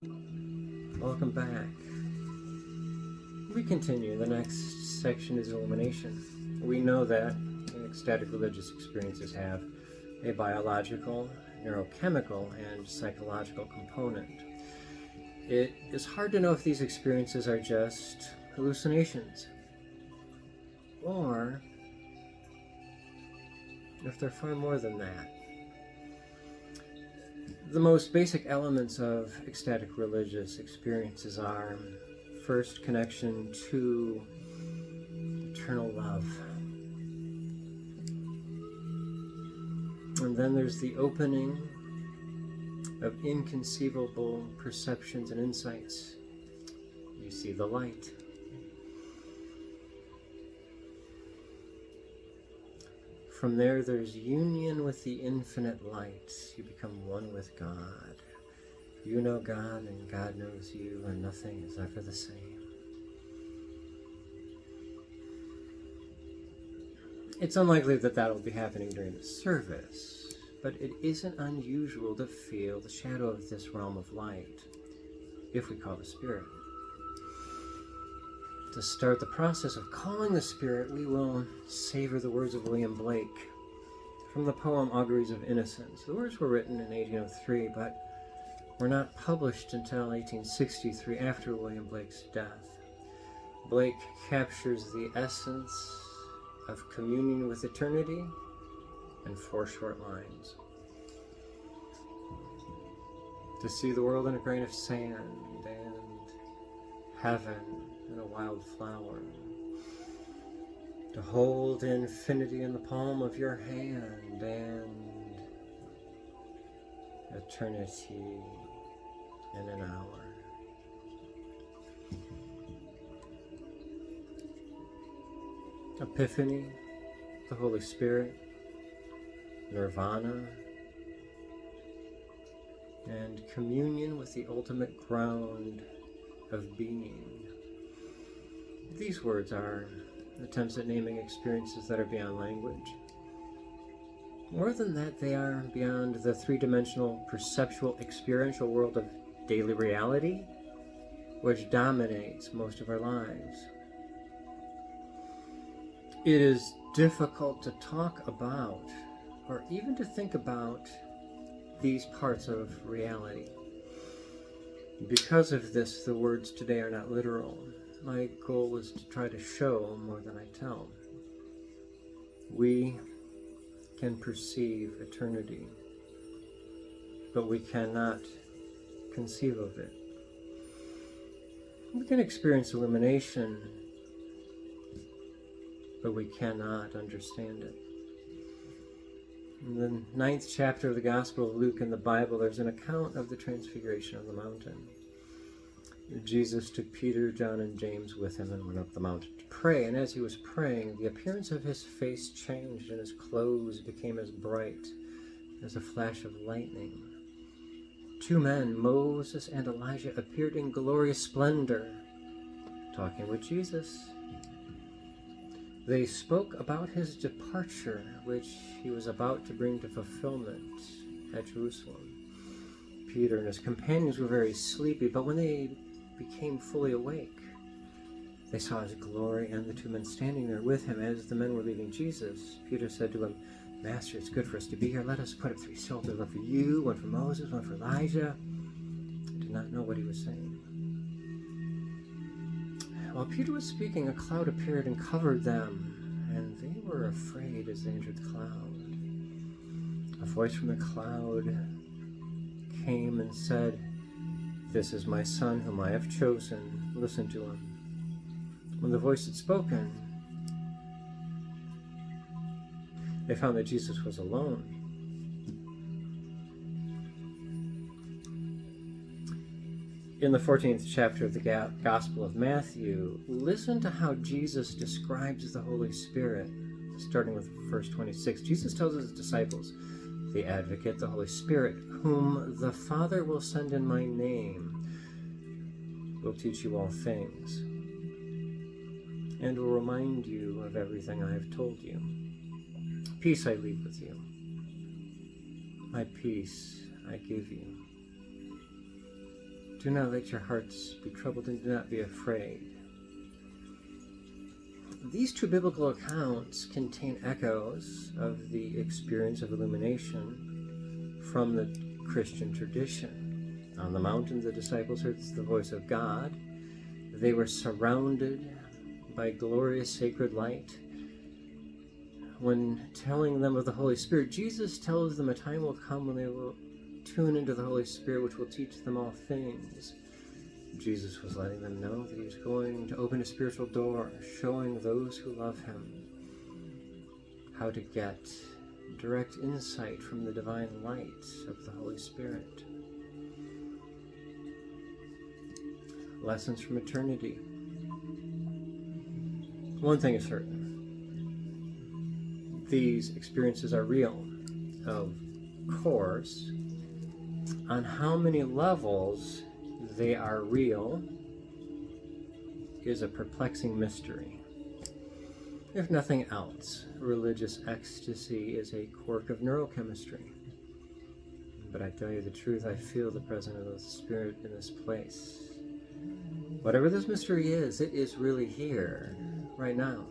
Welcome back. We continue. The next section is Illumination. We know that ecstatic religious experiences have a biological, neurochemical, and psychological component. It is hard to know if these experiences are just hallucinations or if they're far more than that. The most basic elements of ecstatic religious experiences are, first, connection to eternal love. And then there's the opening of inconceivable perceptions and insights. You see the light. From there, there's union with the infinite light. You become one with God. You know God, and God knows you, and nothing is ever the same. It's unlikely that that'll be happening during the service, but it isn't unusual to feel the shadow of this realm of light, if we call the Spirit. To start the process of calling the Spirit, we will savor the words of William Blake from the poem Auguries of Innocence. The words were written in 1803, but were not published until 1863, after William Blake's death. Blake captures the essence of communion with eternity in 4 short lines. To see the world in a grain of sand, and heaven in a wild flower. To hold infinity in the palm of your hand, and eternity in an hour. Epiphany, the Holy Spirit, nirvana, and communion with the ultimate ground of being. These words are attempts at naming experiences that are beyond language. More than that, they are beyond the three-dimensional perceptual experiential world of daily reality, which dominates most of our lives. It is difficult to talk about, or even to think about, these parts of reality. Because of this, the words today are not literal. My goal is to try to show more than I tell. We can perceive eternity, but we cannot conceive of it. We can experience illumination, but we cannot understand it. In the 9th chapter of the Gospel of Luke in the Bible, there's an account of the Transfiguration on the mountain. Jesus took Peter, John, and James with him and went up the mountain to pray. And as he was praying, the appearance of his face changed, and his clothes became as bright as a flash of lightning. 2 men, Moses and Elijah, appeared in glorious splendor, talking with Jesus. They spoke about his departure, which he was about to bring to fulfillment at Jerusalem. Peter and his companions were very sleepy, but when they became fully awake, they saw his glory and the 2 men standing there with him. As the men were leaving Jesus, Peter said to him, "Master, it's good for us to be here. Let us put up 3 shelters, one for you, one for Moses, one for Elijah." They did not know what he was saying. While Peter was speaking, a cloud appeared and covered them, and they were afraid as they entered the cloud. A voice from the cloud came and said, "This is my son whom I have chosen. Listen to him." When the voice had spoken, they found that Jesus was alone. In the 14th chapter of the Gospel of Matthew, listen to how Jesus describes the Holy Spirit, starting with verse 26. Jesus tells his disciples, "The Advocate, the Holy Spirit, whom the Father will send in my name, will teach you all things, and will remind you of everything I have told you. Peace I leave with you. My peace I give you. Do not let your hearts be troubled, and do not be afraid. These two biblical accounts contain echoes of the experience of illumination from the Christian tradition. On the mountain, the disciples heard the voice of God. They were surrounded by glorious sacred light. When telling them of the Holy Spirit, Jesus tells them a time will come when they will tune into the Holy Spirit, which will teach them all things. Jesus was letting them know that he was going to open a spiritual door, showing those who love him how to get direct insight from the divine light of the Holy Spirit. Lessons from eternity. One thing is certain. These experiences are real. Of course, on how many levels they are real is a perplexing mystery. If nothing else, religious ecstasy is a quirk of neurochemistry. But I tell you the truth, I feel the presence of the Spirit in this place. Whatever this mystery is, it is really here, right now.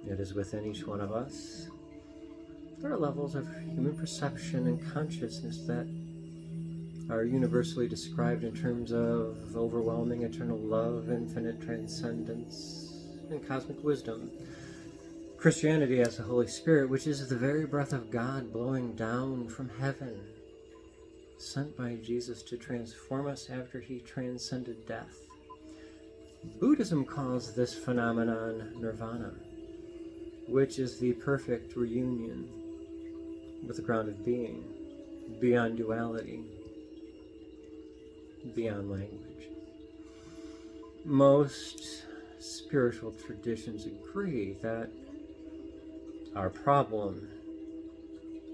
It is within each one of us. There are levels of human perception and consciousness that are universally described in terms of overwhelming eternal love, infinite transcendence, and cosmic wisdom. Christianity has the Holy Spirit, which is the very breath of God blowing down from heaven, sent by Jesus to transform us after he transcended death. Buddhism calls this phenomenon nirvana, which is the perfect reunion with the ground of being, beyond duality, beyond language. Most spiritual traditions agree that our problem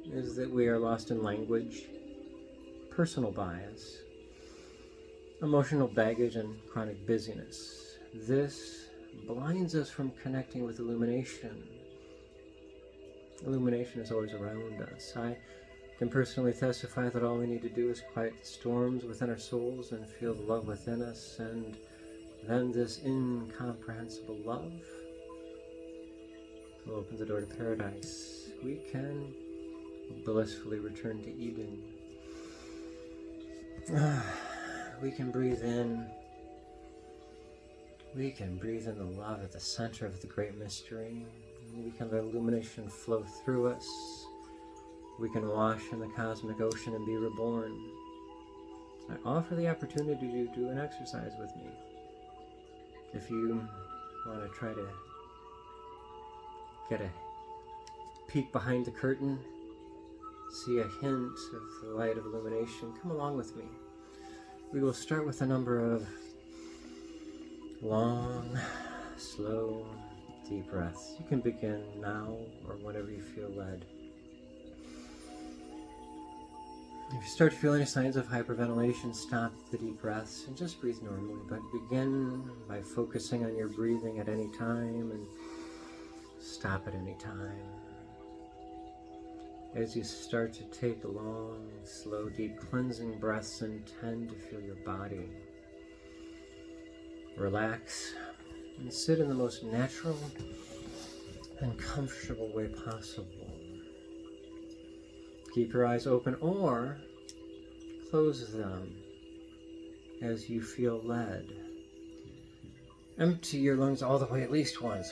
is that we are lost in language, personal bias, emotional baggage, and chronic busyness. This blinds us from connecting with illumination. Illumination is always around us. I can personally testify that all we need to do is quiet the storms within our souls and feel the love within us, and then this incomprehensible love will open the door to paradise. We can blissfully return to Eden. We can breathe in. We can breathe in the love at the center of the great mystery. We can let illumination flow through us. We can wash in the cosmic ocean and be reborn. I offer the opportunity to do an exercise with me. If you want to try to get a peek behind the curtain, see a hint of the light of illumination, come along with me. We will start with a number of long, slow, deep breaths. You can begin now or whenever you feel led. If you start to feel any signs of hyperventilation, stop the deep breaths and just breathe normally. But begin by focusing on your breathing at any time and stop at any time. As you start to take long, slow, deep cleansing breaths, intend to feel your body relax and sit in the most natural and comfortable way possible. Keep your eyes open or close them as you feel led. Empty your lungs all the way at least once.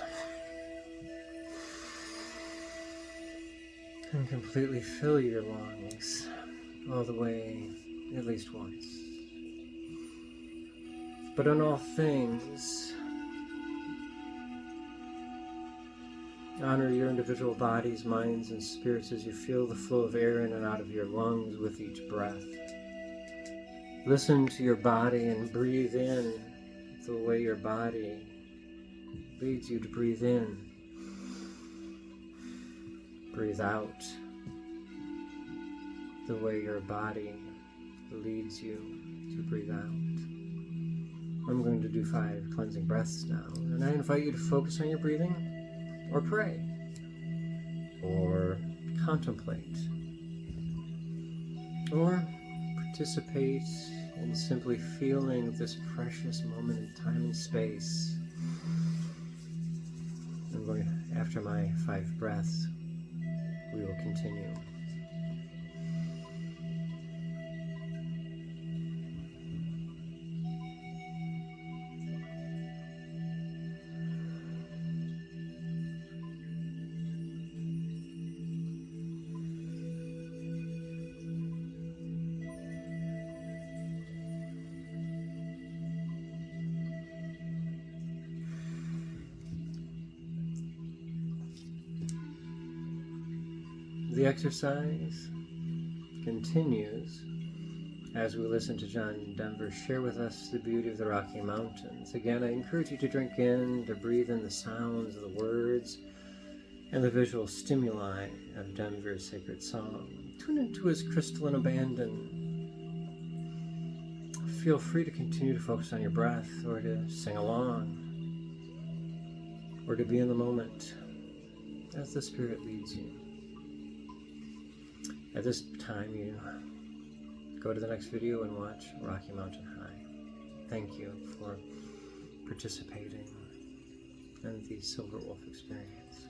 And completely fill your lungs all the way at least once. But in all things, honor your individual bodies, minds, and spirits as you feel the flow of air in and out of your lungs with each breath. Listen to your body and breathe in the way your body leads you to breathe in. Breathe out the way your body leads you to breathe out. I'm going to do 5 cleansing breaths now, and I invite you to focus on your breathing, or pray, or contemplate, or participate and simply feeling this precious moment in time and space. And going after my 5 breaths, we will continue. The exercise continues as we listen to John Denver share with us the beauty of the Rocky Mountains. Again, I encourage you to drink in, to breathe in the sounds of the words and the visual stimuli of Denver's sacred song. Tune into his crystalline abandon. Feel free to continue to focus on your breath, or to sing along, or to be in the moment as the Spirit leads you. At this time, you go to the next video and watch Rocky Mountain High. Thank you for participating in the Silverwolf experience.